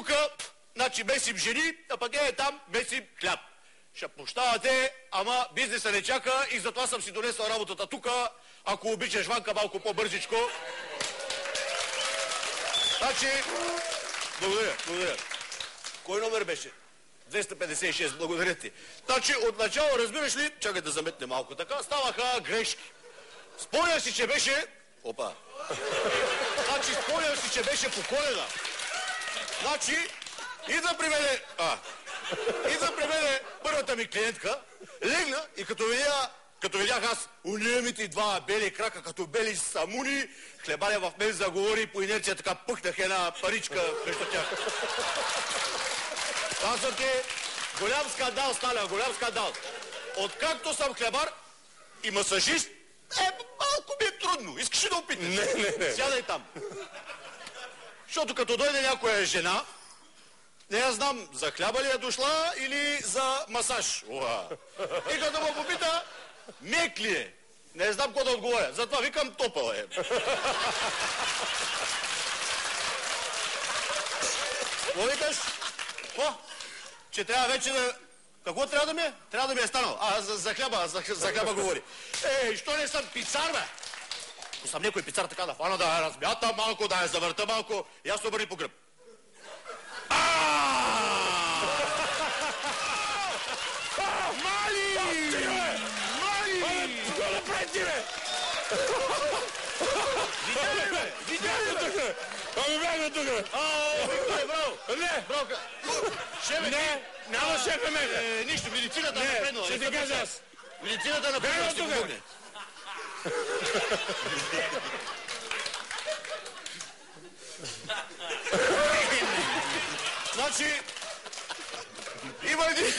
тук, значи месим жени, а пък там месим хляб. Ще пощавате, ама бизнеса не чака и затова съм си донесъл работата тук. Ако обичаш, Ванка, малко по-бързичко. Значи, благодаря. Кой номер беше? 256, благодаря ти. Значи, отначало, разбираш ли, чакай да заметне малко така, ставаха грешки. Спомням си, че беше... Опа! Значи, спомням си, че беше по Коледа. Значи, идва при мене първата ми клиентка, легна и като видях аз унемите два бели крака, като бели самуни, хлебаля в мен заговори и по инерция така пъхнах една паричка между тях. Казвам ти, голям скандал стана, голям скандал. Откакто съм хлебар и масажист, малко ми е трудно. Искаш ли да опиташ? Не. Сядай там. Защото като дойде някоя жена, не я знам за хляба ли е дошла или за масаж. И като му попита, мек ли е? Не знам какво да отговоря. Затова викам, топъл е. Какво викаш? Че трябва вече да... Какво трябва да ми е? Трябва да ми е станал. За хляба говори. Що не съм пицар, бе? Ако съм някой пицар така да фана, да я размята малко, да я завърта малко, и аз се обърни по гръб. Мали! Какво да прави ти, бе? Видя ли, бе? Ами бягна тук, бе! Викторе, браво! Не! Шефе, не! Няма шефе, ме! Нищо, медицината е напреднала. Ще ти кажа аз! Медицината е напреднала, ще помогне. Значи, има един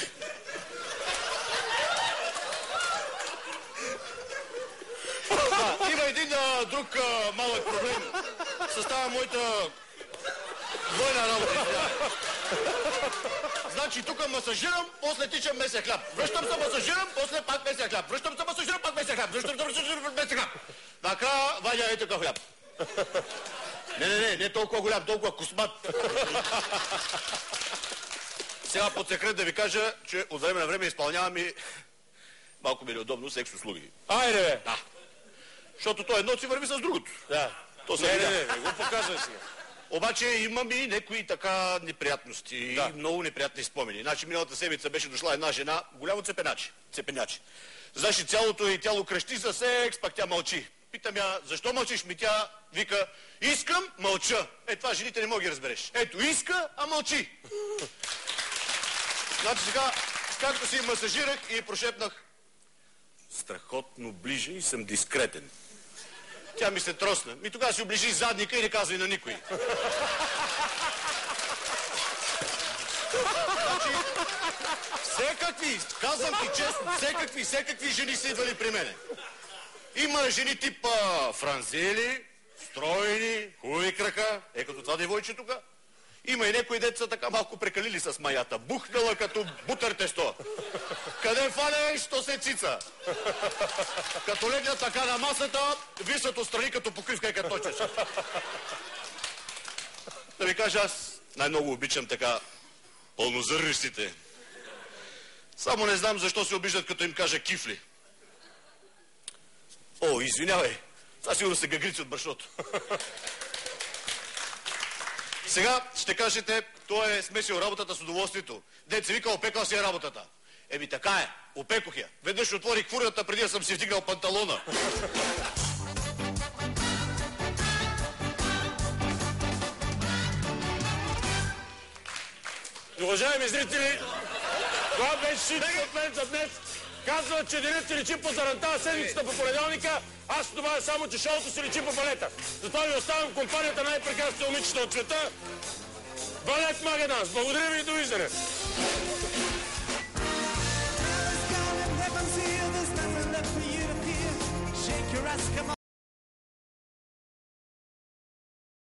друг малък проблем. Състава моята двойна работа. Значи, тук масажирам, после тичам меся хляб. Връщам се, масажирам, после пак меся хляб. Връщам се, масажирам, пак меся хляб. Връщам се, масажирам, меся хляб. Накрая вадя е такъв хляб. Не толкова голям, толкова космат. Сега под секрет да ви кажа, че от време на време изпълнявам и малко ми е неудобно секс услуги. Айде, бе! Да. Защото то едно си върви с другото. Да. Не го показвай сега. Обаче имам и някои така неприятности и много неприятни спомени. Значи миналата седмица беше дошла една жена, голямо цепеняче. Значи цялото й тяло крещи за секс, пак тя мълчи. Питам я, защо мълчиш? Тя вика, искам, мълча. Това жените не мога да разбереш. Ето, иска, а мълчи. Значи сега, както си масажирах и прошепнах, страхотно ближе и съм дискретен. Тя ми се тросна. Тогава си оближи задника и не казвай на никой. Значи, казвам ти честно, всекакви жени са идвали при мене. Има жени типа франзели, стройни, хубави крака, като това девойче тук. Има и някои деца така малко прекалили с маята. Бухнала като бутър тесто. Къде фанеш, то се цица. Като легна така на масата, висят отстрани като покривка и като точеш. Да ви кажа, аз най-много обичам така пълнозърнищите. Само не знам защо се обиждат, като им кажа кифли. Извинявай. Това сигурно се гагрици от брашното. Сега ще кажете, той е смесил работата с удоволствието. Деца вика, опекал си е работата. Така е, опекох я. Веднъж отворих фурната, преди да съм си вдигнал панталона. Уважаеми зрители, това беше всичко от мен за днес. Казва, че денят се личи по заранта, седмицата по понеделника. Аз добавя само, че шоуто се личи по балета. Затова ви оставям компанията най-прекрасните момичета от света. Балет Магеданс. Благодаря ви и довиждане.